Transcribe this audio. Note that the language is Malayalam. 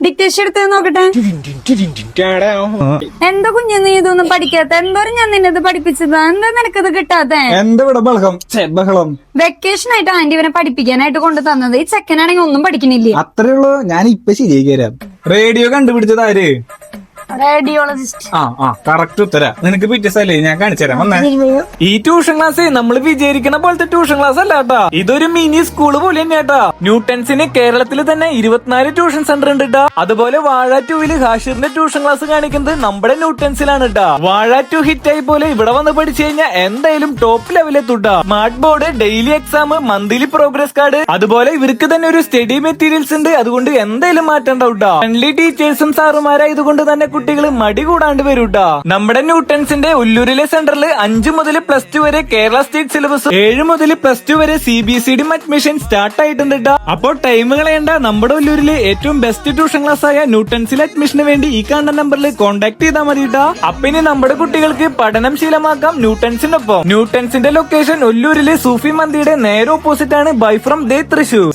ഡിക്റ്റേഷൻ എടുത്ത് നോക്കട്ടെ. എന്താ കുഞ്ഞു നീ ഇതൊന്നും പഠിക്കാത്ത? എന്തോരം ഞാൻ നിന്നത് പഠിപ്പിച്ചതാ, എന്താ നിനക്കത് കിട്ടാത്ത? ബഹളം വെക്കേഷൻ ആയിട്ട് ആന്റി ഇവനെ പഠിപ്പിക്കാനായിട്ട് കൊണ്ടു തന്നത്. ഈ ചെക്കനാണെങ്കിൽ ഒന്നും പഠിക്കണില്ലേ. അത്രേ ഉള്ളൂ. ഞാൻ ഇപ്പൊ ശരിയാക്കി തരാം. റേഡിയോ കണ്ടുപിടിച്ചത് ആര്? റേഡിയോളജിസ്റ്റ്. കറക്റ്റ് ഉത്തര. നിനക്ക് പിറ്റേസല്ലേ ഞാൻ കാണിച്ചു തരാം. വന്നേ. ഈ ട്യൂഷൻ ക്ലാസ് നമ്മൾ വിചാരിക്കുന്ന പോലത്തെ ട്യൂഷൻ ക്ലാസ് അല്ല കേട്ടാ. ഇതൊരു മിനി സ്കൂള് പോലെ തന്നെയാട്ടാ. ന്യൂട്ടൻസിന് കേരളത്തിൽ തന്നെ 24 ട്യൂഷൻ സെന്റർ ഉണ്ട് ട്ടാ. അതുപോലെ വാഴ 2-ല് ഹാഷിറിന്റെ ട്യൂഷൻ ക്ലാസ് കാണിക്കുന്നത് നമ്മുടെ ന്യൂട്ടൻസിലാണ് ട്ടാ. വാഴ 2 ഹിറ്റായി പോലെ ഇവിടെ വന്ന് പഠിച്ചു കഴിഞ്ഞാൽ എന്തായാലും ടോപ്പ് ലെവലെത്തുട്ടാ. Smart board, daily exam, monthly progress card, അതുപോലെ ഇവർക്ക് തന്നെ ഒരു സ്റ്റഡി മെറ്റീരിയൽസ് ഉണ്ട്. അതുകൊണ്ട് എന്തായാലും മാറ്റം ഉണ്ടാവൂട്ടാ. ഫ്രണ്ട്ലി ടീച്ചേഴ്സും സാറുമാരായതുകൊണ്ട് തന്നെ കുട്ടികൾ മടി കൂടാണ്ട് വരൂട്ടാ. നമ്മുടെ ന്യൂട്ടൻസിന്റെ ഉല്ലൂരിലെ സെന്ററിൽ 5 മുതൽ +2 വരെ കേരള സ്റ്റേറ്റ് സിലബസ്, 7 മുതൽ +2 വരെ CBSE അഡ്മിഷൻ സ്റ്റാർട്ട് ആയിട്ടുണ്ട് ട്ടാ. അപ്പോൾ ടൈം കളയണ്ട. നമ്മുടെ ഉല്ലൂരിലെ ഏറ്റവും ബെസ്റ്റ് ട്യൂഷൻ ക്ലാസ് ആയ ന്യൂട്ടൻസിലെ അഡ്മിഷന് വേണ്ടി ഈ കാണുന്ന നമ്പറിൽ കോൺടാക്ട് ചെയ്താൽ മതി ട്ടാ. അപ്പൊ ഇനി നമ്മുടെ കുട്ടികൾക്ക് പഠനം ശീലമാക്കാം ന്യൂട്ടൻസിനൊപ്പം. ന്യൂട്ടൻസിന്റെ ലൊക്കേഷൻ ഉല്ലൂരിലെ സൂഫി മന്തിയുടെ നേരെ ഓപ്പോസിറ്റ് ആണ്. Bye from they Thrissur.